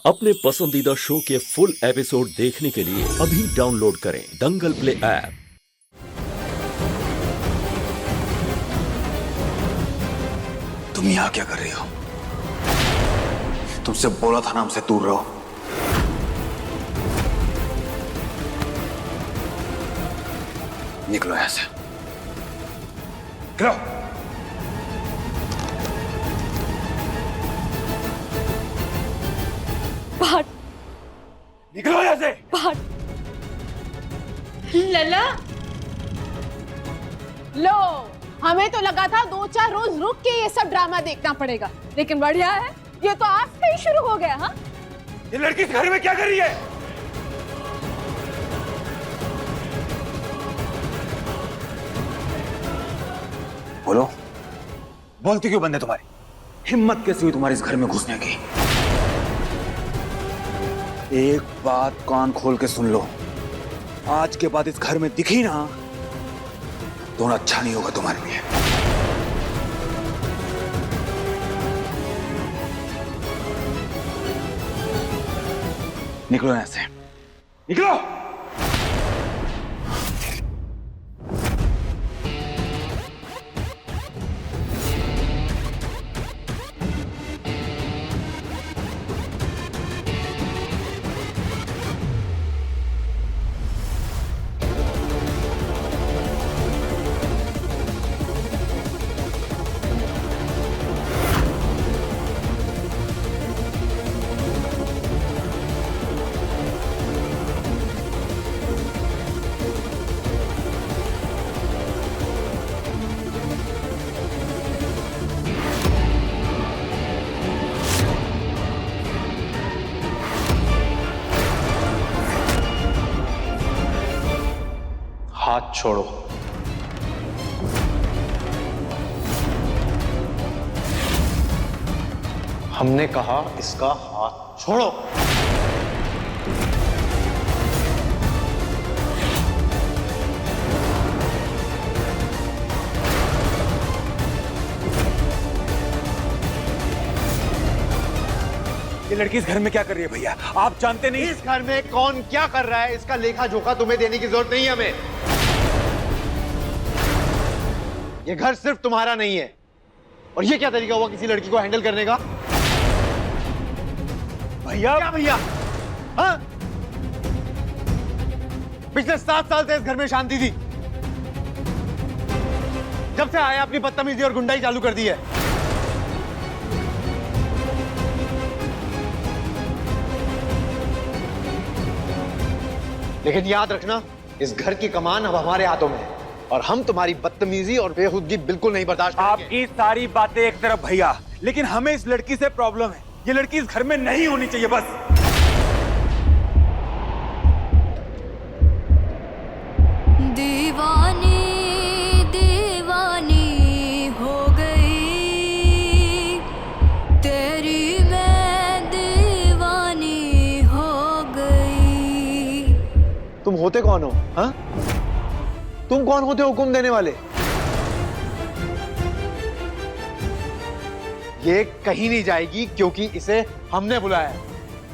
अपने पसंदीदा शो के फुल एपिसोड देखने के लिए अभी डाउनलोड करें दंगल प्ले ऐप। तुम यहाँ क्या कर रही हो? तुमसे बोला था ना हमसे दूर रहो। निकलो यहां से, निकलो। बाहर निकलो यहां से। बाहर। लला लो, हमें तो लगा था 2-4 रोज रुक के ये सब ड्रामा देखना पड़ेगा, लेकिन बढ़िया है, ये तो आज से ही शुरू हो गया। हाँ, ये लड़की इस घर में क्या कर रही है? बोलो, बोलती क्यों बंद है तुम्हारी? हिम्मत कैसे हुई तुम्हारे इस घर में घुसने की? एक बात कान खोल के सुन लो, आज के बाद इस घर में दिखी ना तो अच्छा नहीं होगा तुम्हारे लिए। निकलो यहां से, निकलो। हाथ छोड़ो। हमने कहा इसका हाथ छोड़ो। ये लड़की इस घर में क्या कर रही है भैया? आप जानते नहीं इस घर में कौन क्या कर रहा है इसका लेखा जोखा तुम्हें देने की जरूरत नहीं है हमें। ये घर सिर्फ तुम्हारा नहीं है। और ये क्या तरीका हुआ किसी लड़की को हैंडल करने का? भैया। क्या भैया? हाँ? पिछले 7 साल से इस घर में शांति थी, जब से आया अपनी बदतमीजी और गुंडाई चालू कर दी है। लेकिन याद रखना, इस घर की कमान अब हमारे हाथों में है और हम तुम्हारी बदतमीजी और बेखुदगी बिल्कुल नहीं बर्दाश्त करेंगे। आपकी सारी बातें एक तरफ भैया, लेकिन हमें इस लड़की से प्रॉब्लम है। ये लड़की इस घर में नहीं होनी चाहिए बस। दीवानी दीवानी हो गई तेरी, मैं दीवानी हो गई। तुम होते कौन हो? हाँ? तुम कौन होते हो हुक्म देने वाले? ये कहीं नहीं जाएगी क्योंकि इसे हमने बुलाया है।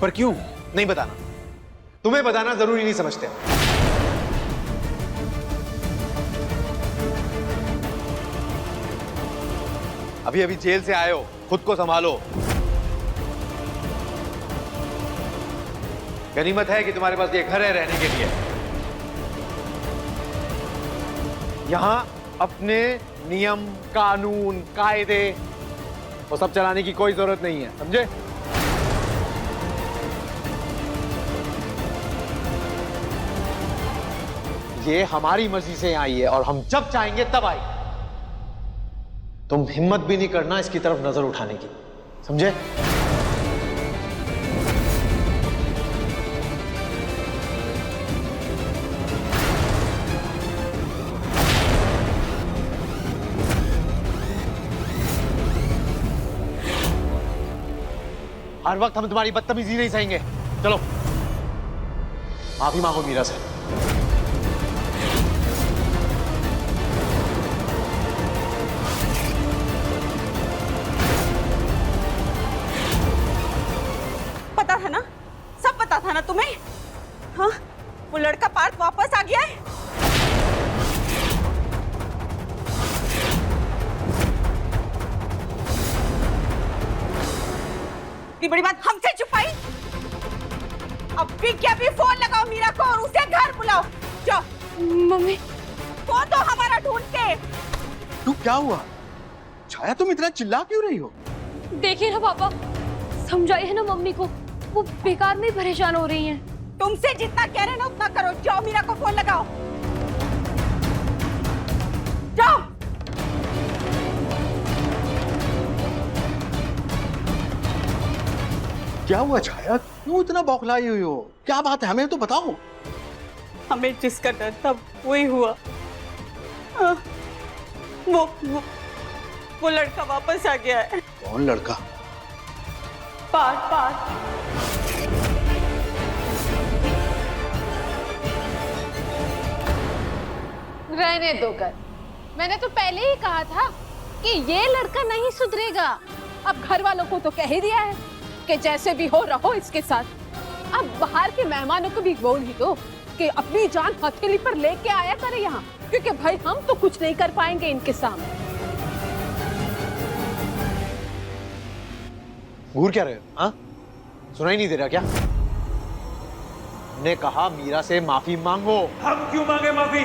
पर क्यों? नहीं बताना, तुम्हें बताना जरूरी नहीं समझते। अभी अभी जेल से आए हो, खुद को संभालो। गनीमत है कि तुम्हारे पास ये घर है रहने के लिए। यहां अपने नियम कानून कायदे वो सब चलाने की कोई जरूरत नहीं है, समझे? ये हमारी मर्जी से आई है और हम जब चाहेंगे तब आएगी। तुम हिम्मत भी नहीं करना इसकी तरफ नजर उठाने की, समझे? हर वक्त हम तुम्हारी बदतमीजी नहीं सहेंगे। चलो माफी मांगो मीरा से। था ना, सब पता था ना तुम्हें? हाँ, वो लड़का पार्थ वापस आ गया है। इतनी बड़ी बात हमसे छुपाई। अभी क्या भी फोन लगाओ मीरा को और उसे घर बुलाओ। जाओ। मम्मी, फोन तो हमारा ढूंढ के। तू क्या हुआ छाया, तुम इतना चिल्ला क्यों रही हो? देखिए ना पापा, समझाइए ना मम्मी को, वो बेकार में परेशान हो रही हैं। तुमसे जितना कह रहे ना उतना करो। जाओ मीरा को फोन लगाओ। जाओ। क्या हुआ छाया, क्यों इतना बौखलाई हुई हो? क्या बात है, हमें तो बताओ। हमें जिसका डर था वही हुआ। हाँ, वो लड़का वापस आ गया है। कौन लड़का? पार्थ। रहने दो कर। मैंने तो पहले ही कहा था कि ये लड़का नहीं सुधरेगा। अब घर वालों को तो कह ही दिया है कि जैसे भी हो रहो इसके साथ। अब बाहर के मेहमानों को भी बोल ही दो कि अपनी जान हथेली पर लेके आया करे यहाँ, क्योंकि भाई हम तो कुछ नहीं कर पाएंगे इनके सामने। घूर क्या रहे हो? हाँ, सुनाई नहीं दे रहा क्या? ने कहा मीरा से माफी मांगो। हम क्यों मांगे माफी?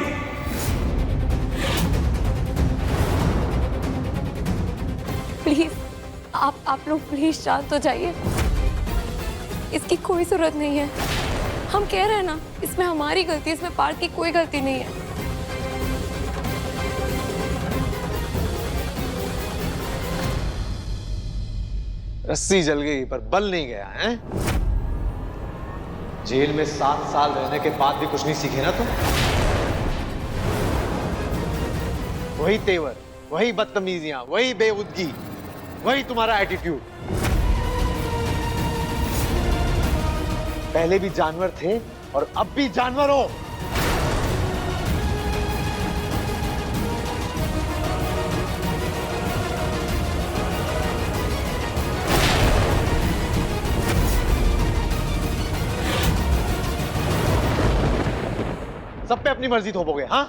प्लीज आप लोग प्लीज शांत हो जाइए। इसकी कोई जरूरत नहीं है। हम कह रहे हैं ना, इसमें हमारी गलती, इसमें पार्थ की कोई गलती नहीं है। रस्सी जल गई पर बल नहीं गया है। जेल में 7 साल रहने के बाद भी कुछ नहीं सीखे ना तुम? वही तेवर, वही बदतमीजियां, वही बेवुदगी, वही तुम्हारा एटीट्यूड। पहले भी जानवर थे और अब भी जानवर हो। सब पे अपनी मर्जी थोपोगे, हाँ?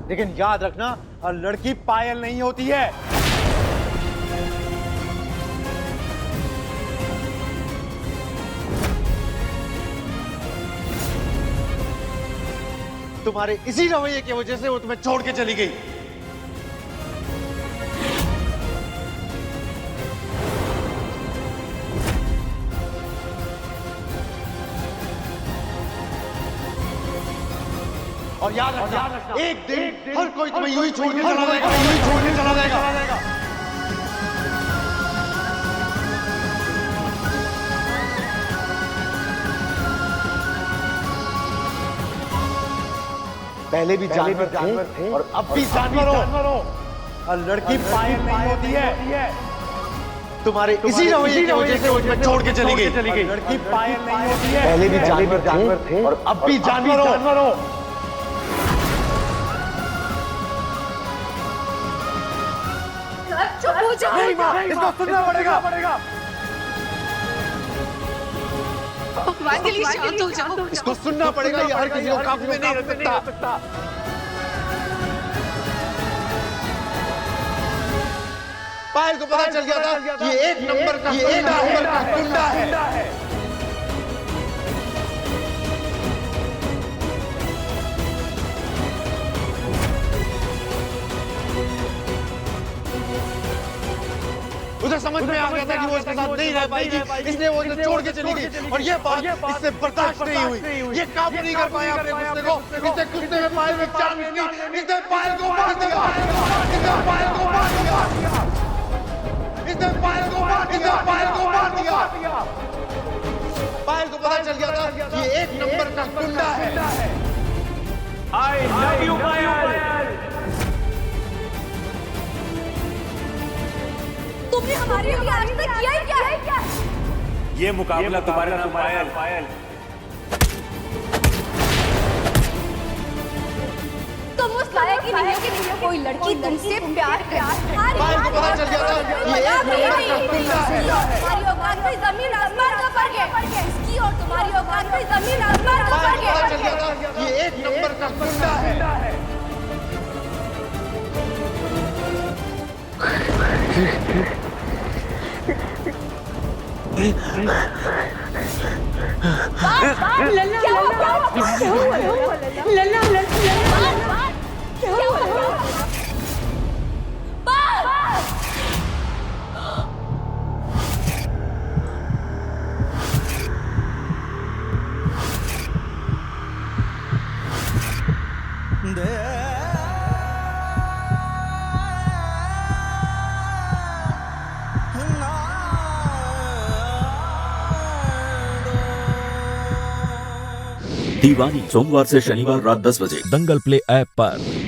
लेकिन याद रखना, हर लड़की पायल नहीं होती है। तुम्हारे इसी रवैये की वजह से वो तुम्हें छोड़ के चली गई। और याद रखना, एक दिन हर कोई तुम्हें यूं ही छोड़ के चला जाएगा। पहले भी जानवर थे और अब भी जानवर हो। और लड़की पायल नहीं होती है। तुम्हारे इसी रवैये की वजह से वो तुम्हें छोड़ के चली गई। लड़की पायल नहीं होती है। पहले भी जानवर थे और अब भी जानवर हो। चुप हो जाओ। नहीं माँ, इसको सुनना पड़ेगा। वांजलि, शांत हो जाओ। इसको सुनना पड़ेगा, ये हर किसी को काबू में नहीं रख सकता। पायल को पता चल गया था कि ये एक नंबर का गुंडा है। उसे समझ में आ गया था कि वो इसके साथ नहीं रह पाएगी, इसलिए वो इसे छोड़ के चली गई। और ये बात इससे बर्दाश्त नहीं हुई। ये काबू नहीं कर पाया अपने गुस्से को। इसने गुस्से में पायल में जान दी। इसने पायल को मार दिया। पायल को पता चल गया था कि ये एक नंबर का गुंडा है। I love you, पायल। तुमने हमारे लिए आज तक किया ही क्या है? ये मुकाबला तुम्हारे नाम पायल। तुम उस लायक ही नहीं हो कि कोई लड़की तुमसे प्यार करे। पायल को पता चल गया था ये एक नंबर का गुंडा है। तुम्हारी औकात में जमीन आसमान का फर्क है। इसकी और तुम्हारी औकात में जमीन आसमान का फर्क है। पता चल गया था ये एक नंबर का गुंडा है। दीवानी सोमवार से शनिवार रात 10 बजे दंगल प्ले ऐप पर।